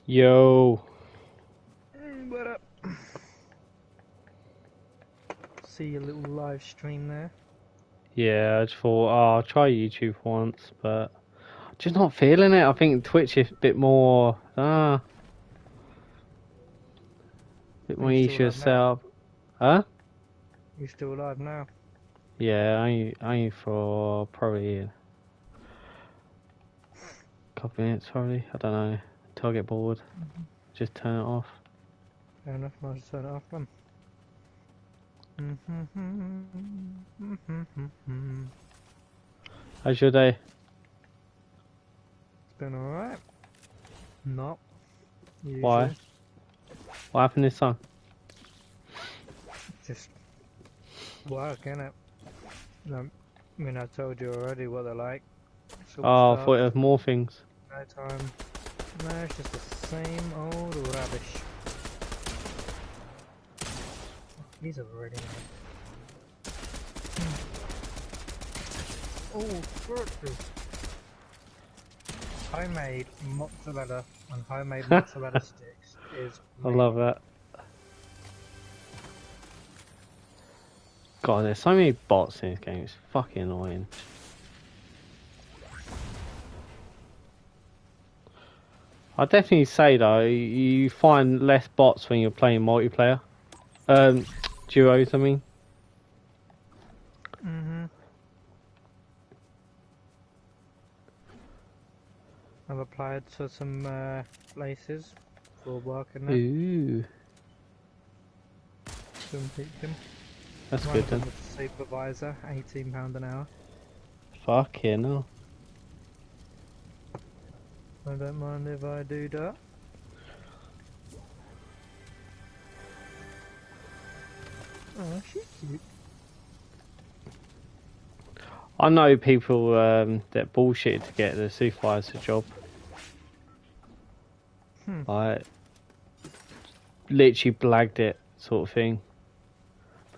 Yo. What up? See your little live stream there. Yeah, I just thought, oh, I'll try YouTube once, but just not feeling it. I think Twitch is a bit more, bit Are more you still easier to alive set now? up. Huh? You still alive now? Yeah, only for probably a couple minutes, probably. I don't know. Until I get bored, just turn it off. Fair enough, might just turn it off then. How's your day? It's been alright. Not Why? usual. What happened this time? Just work, innit? I mean, I told you already what they're like. Sort Oh, I of thought it stuff. was more things. No time. No, it's just the same old rubbish. These are really nice. Oh, fruity. Homemade mozzarella and homemade mozzarella sticks is I me. love that. God, there's so many bots in this game. It's fucking annoying. I definitely say though, you find less bots when you're playing multiplayer. Duos, I mean. I've applied to some places for working there. Ooh, Swim teaching. that's One good of then. them was supervisor, £18 an hour. Fucking hell. I don't mind if I do that. Oh, she's cute. I know people that bullshit to get the supervisor job. Like, literally blagged it, sort of thing.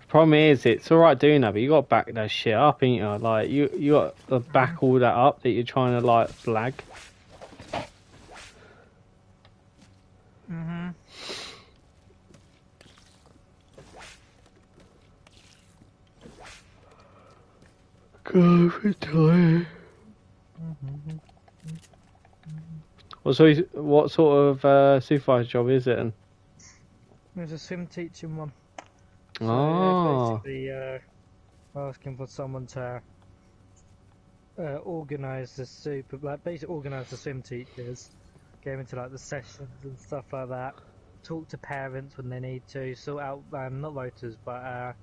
The problem is, it's alright doing that, but you got to back that shit up, ain't you? Like, you got to back all that up that you're trying to, like, blag. God, I'm tired. What sort of supervisor job is it? There's a swim teaching one. So Oh, basically asking for someone to organise basically organise the swim teachers, get into like the sessions and stuff like that, talk to parents when they need to, sort out not voters but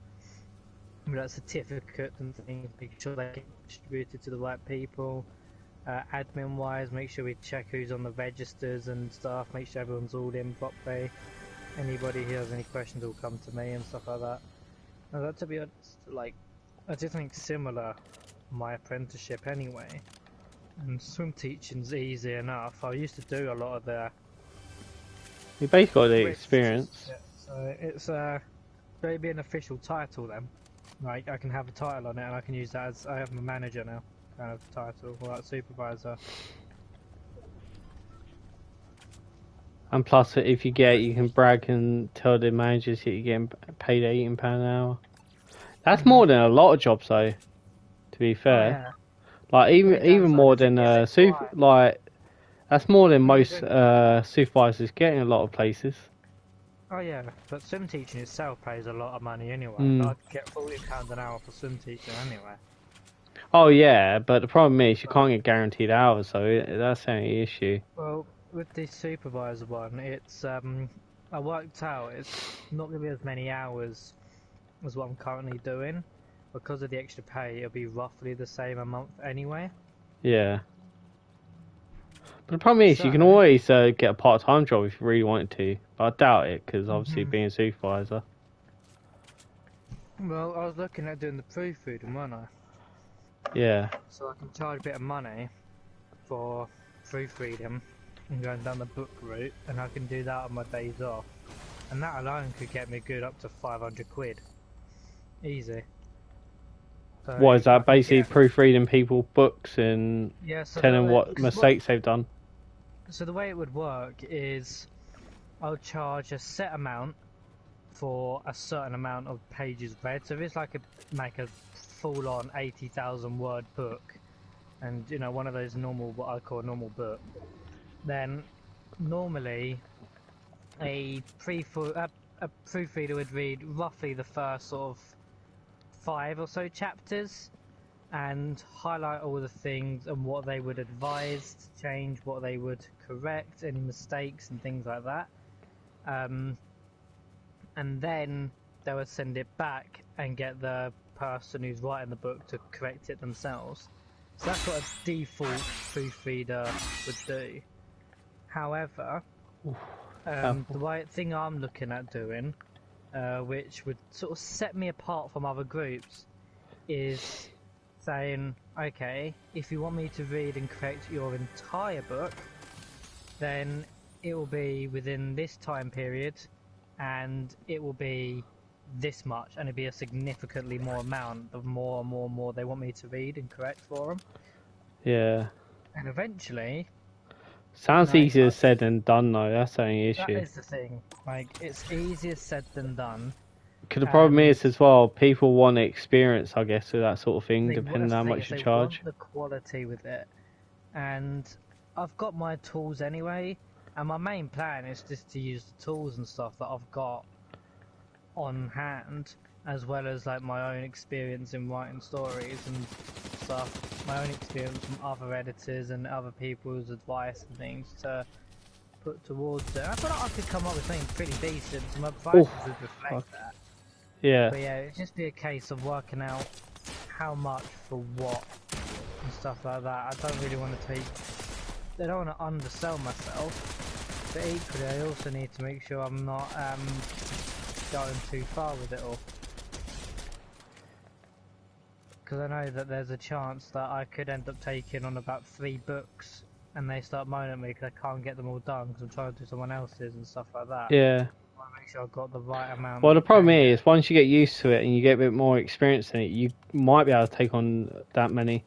like certificates and things, make sure they get distributed to the right people. Admin wise, make sure we check who's on the registers and stuff, make sure everyone's all in properly. Anybody who has any questions will come to me and stuff like that. And that, to be honest, like, I did think similar my apprenticeship anyway. And swim teaching's easy enough. I used to do a lot of the you basically got the registers and experience. shit. So it's maybe an official title then. Like, I can have a title on it and I can use that as I have a manager now kind of title, or like supervisor. And plus, if you get, you can brag and tell the managers that you're getting paid £18 an hour. That's more than a lot of jobs, though. To be Oh fair, yeah. like Only even downside more is it than gets super. quiet. Like that's more than Only most thing- supervisors get in a lot of places. Oh yeah, but swim teaching itself pays a lot of money anyway. Mm. I'd get £40 an hour for swim teaching anyway. Oh yeah, but the problem is you can't get guaranteed hours, so that's the only issue. Well, with the supervisor one, it's I worked out it's not going to be as many hours as what I'm currently doing. Because of the extra pay, it'll be roughly the same a month anyway. Yeah. But the problem is, you can So, always get a part-time job if you really wanted to. But I doubt it, because obviously being a supervisor. well, I was looking at doing the proofreading, weren't I? Yeah. So I can charge a bit of money for proofreading and going down the book route, and I can do that on my days off. And that alone could get me good up to 500 quid. Easy. So What is I that? can Basically get- proofreading people books and Yeah, so telling that- what mistakes they've done. So the way it would work is I'll charge a set amount for a certain amount of pages read. So if it's like a full-on 80,000 word book, and you know, one of those normal, what I call a normal book, then normally a proofreader would read roughly the first sort of 5 or so chapters and highlight all the things and what they would advise to change, what they would correct, any mistakes and things like that. And then they would send it back and get the person who's writing the book to correct it themselves. So that's what a default proofreader would do. However, the right thing I'm looking at doing, which would sort of set me apart from other groups, is saying, okay, if you want me to read and correct your entire book, then it will be within this time period, and it will be this much, and it'll be a significantly more amount of more they want me to read and correct for them. Yeah. And eventually... Sounds easier said than done, though. That's the only issue. That is the thing. Like, it's easier said than done. Because the problem is, as well, people want experience, I guess, with that sort of thing, depending on how much you charge. They want the quality with it. And I've got my tools anyway, and my main plan is just to use the tools and stuff that I've got on hand, as well as like my own experience in writing stories and stuff, my own experience from other editors and other people's advice and things to put towards it. I feel like I could come up with something pretty decent, so my prices would reflect that. Yeah. But yeah, it'd just be a case of working out how much for what and stuff like that. I don't really want to I don't want to undersell myself, but equally I also need to make sure I'm not going too far with it all. Because I know that there's a chance that I could end up taking on about 3 books and they start moaning at me because I can't get them all done because I'm trying to do someone else's and stuff like that. Yeah. I want to make sure I've got the right amount. Well, the problem is, once you get used to it and you get a bit more experience in it, you might be able to take on that many.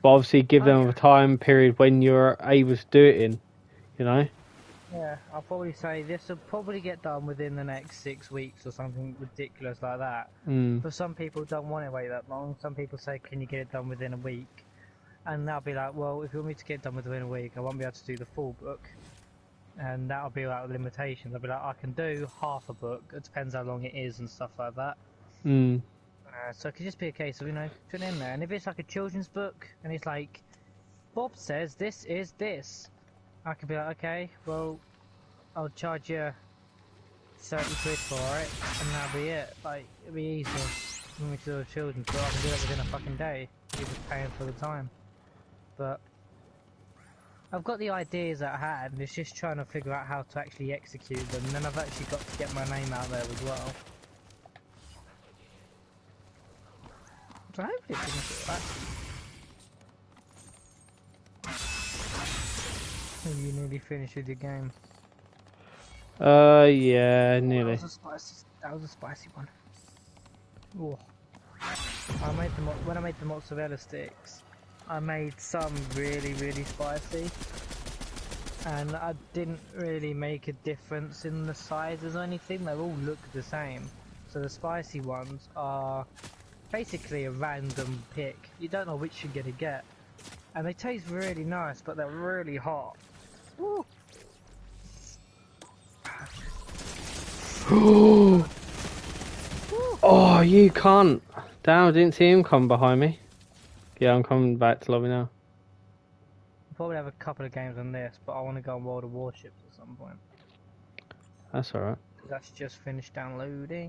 But obviously give them a time period when you're able to do it in, you know? Yeah, I'll probably say this will probably get done within the next 6 weeks or something ridiculous like that. But some people don't want to wait that long. Some people say, can you get it done within a week? And they'll be like, well, if you want me to get it done within a week, I won't be able to do the full book. And that'll be like limitations. I'll be like, I can do half a book. It depends how long it is and stuff like that. So it could just be a case of, you know, putting in there. And if it's like a children's book and it's like, Bob says this is this, I could be like, okay, well, I'll charge you 30 quid for it, and that'll be it. Like, it'll be easy when we do a children's book. I can do it within a fucking day. You're just paying for the time. But I've got the ideas at hand. It's just trying to figure out how to actually execute them. And then I've actually got to get my name out there as well. So hopefully it doesn't feel bad. Maybe you nearly finished with your game. Yeah, nearly. That was a spicy one. Ooh. When I made the mozzarella sticks, I made some really spicy, and I didn't really make a difference in the sizes or anything. They all look the same. So the spicy ones are basically a random pick. You don't know which you're gonna get, and they taste really nice, but they're really hot. Ooh. Oh, you can't. Damn, I didn't see him come behind me. Yeah, I'm coming back to lobby now. I'll probably have a couple of games on this, but I want to go on World of Warships at some point. That's alright. That's just finished downloading.